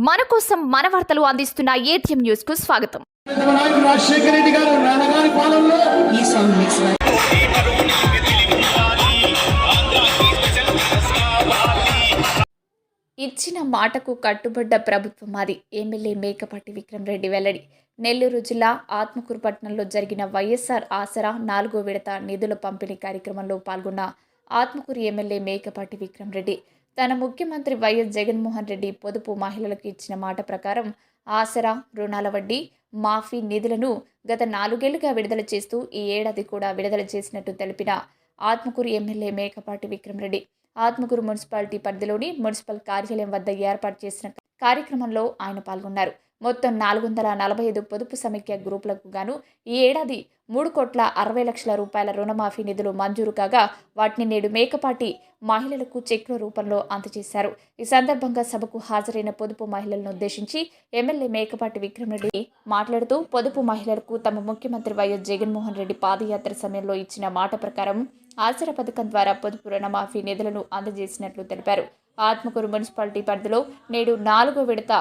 మన కోసం మన వార్తలు అందిస్తున్న ఏటీఎం న్యూస్ కు స్వాగతం. రాజశేఖర రెడ్డి గారు నాన్నగారి పాలనలో ఈ సాంగ్ ఇచ్చిన మాటకు కట్టుబడ్డ ప్రభుత్వం మాది. ఎమ్మెల్యే మేకపాటి విక్రమ్ రెడ్డి వెల్లడి. నెల్లూరు జిల్లా ఆత్మకూరు పట్టణంలో జరిగిన వైఎస్ఆర్ ఆసరా 4వ విడత నిధుల పంపిణీ కార్యక్రమంలో పాల్గొన్న ఆత్మకూరు ఎమ్మెల్యే మేకపాటి విక్రమ్ రెడ్డి తన ముఖ్యమంత్రి వైఎస్ జగన్మోహన్ రెడ్డి పొదుపు మహిళలకు ఇచ్చిన మాట ప్రకారం ఆసరా, రుణాల వడ్డీ మాఫీ నిధులను గత 4 ఏళ్లుగా విడుదల చేస్తూ ఈ ఏడాది కూడా విడుదల చేసినట్టు తెలిపిన ఆత్మకూరు ఎమ్మెల్యే మేకపాటి విక్రమ్ రెడ్డి ఆత్మకూరు మున్సిపాలిటీ పరిధిలోని మున్సిపల్ కార్యాలయం వద్ద ఏర్పాటు చేసిన కార్యక్రమంలో ఆయన పాల్గొన్నారు. మొత్తం 445 పొదుపు సమైక్య గ్రూపులకు గాను ఈ ఏడాది 3,60,00,000 రూపాయల రుణమాఫీ నిధులు మంజూరు కాగా వాటిని నేడు మేకపాటి మహిళలకు చెక్కుల రూపంలో అందజేశారు. ఈ సందర్భంగా సభకు హాజరైన పొదుపు మహిళలను ఉద్దేశించి ఎమ్మెల్యే మేకపాటి విక్రమ్ రెడ్డి మాట్లాడుతూ పొదుపు మహిళలకు తమ ముఖ్యమంత్రి వైఎస్ జగన్మోహన్ రెడ్డి పాదయాత్ర సమయంలో ఇచ్చిన మాట ప్రకారం ఆసరా పథకం ద్వారా పొదుపు రుణమాఫీ నిధులను అందజేసినట్లు తెలిపారు. ఆత్మకూరు మున్సిపాలిటీ పరిధిలో నేడు 4వ విడత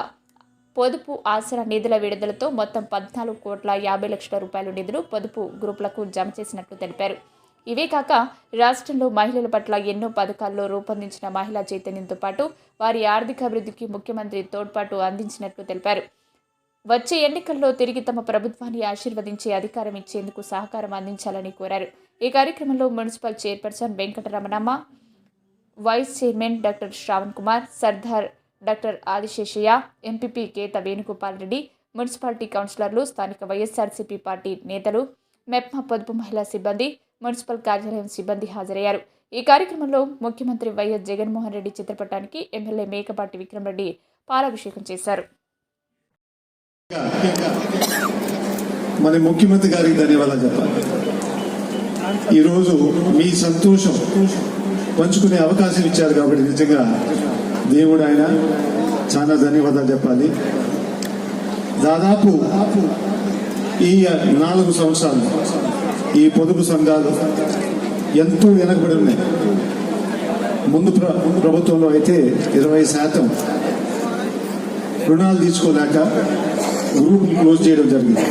పొదుపు ఆసరా నిధుల విడుదలతో మొత్తం 14,50,00,000 రూపాయల నిధులు పొదుపు గ్రూపులకు జమ చేసినట్లు తెలిపారు. ఇవే కాక రాష్ట్రంలో మహిళల పట్ల ఎన్నో పథకాల్లో రూపొందించిన మహిళా చైతన్యంతో పాటు వారి ఆర్థికాభివృద్ధికి ముఖ్యమంత్రి తోడ్పాటు అందించినట్లు తెలిపారు. వచ్చే ఎన్నికల్లో తిరిగి తమ ప్రభుత్వాన్ని ఆశీర్వదించే అధికారం ఇచ్చేందుకు సహకారం అందించాలని కోరారు. ఈ కార్యక్రమంలో municipal chairperson Venkataramanamma, vice chairman doctor Shravan Kumar, సర్దార్ doctor Adiseshaiah, MPP Keta Venugopal Reddy, municipality కౌన్సిలర్లు, స్థానిక వైఎస్ఆర్సీపీ పార్టీ నేతలు, మెప్మా పొదుపు మహిళా సిబ్బంది, మున్సిపల్ కార్యాలయం సిబ్బంది హాజరయ్యారు. ఈ కార్యక్రమంలో ముఖ్యమంత్రి వైఎస్ జగన్మోహన్ రెడ్డి చిత్రపటానికి ఎమ్మెల్యే మేకపాటి విక్రమ్ రెడ్డి పాలాభిషేకం చేశారు. మన ముఖ్యమంత్రి గారికి ధన్యవాదాలు చెప్పాలి. ఈరోజు మీ సంతోషం పంచుకునే అవకాశం ఇచ్చారు కాబట్టి నిజంగా దేవుడు ఆయన చాలా ధన్యవాదాలు చెప్పాలి. దాదాపు ఈ 4 సంవత్సరాలు ఈ పొదుపు సంఘాలు ఎంతో వెనకబడి ఉన్నాయి. ముందు ప్రభుత్వంలో అయితే 20% రుణాలు తీసుకోలేక గ్రూపులు క్లోజ్ చేయడం జరిగింది.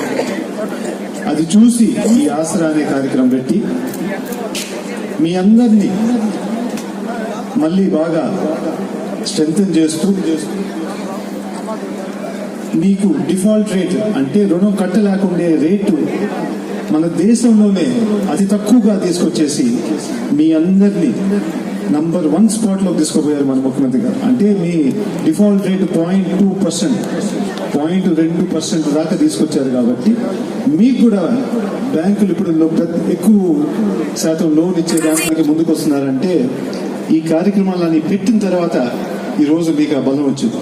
అది చూసి ఈ ఆసరా అనే కార్యక్రమం పెట్టి మీ అందరినీ మళ్ళీ బాగా స్ట్రెంథెన్ చేస్తూ మీకు డిఫాల్ట్ రేట్ అంటే రుణం కట్టలేకుండే రేటు మన దేశంలోనే అతి తక్కువగా తీసుకొచ్చేసి మీ అందరినీ నంబర్ 1 స్పాట్లో తీసుకుపోయారు మన ముఖ్యమంత్రి గారు. అంటే మీ డిఫాల్ట్ రేటు 0.2% దాకా తీసుకొచ్చారు. కాబట్టి మీకు కూడా బ్యాంకులు ఇప్పుడు ఎక్కువ శాతం లోన్ ఇచ్చేదానికి ముందుకు వస్తున్నారంటే ఈ కార్యక్రమాలని పెట్టిన తర్వాత ఈరోజు మీకు ఆ బలం వచ్చింది.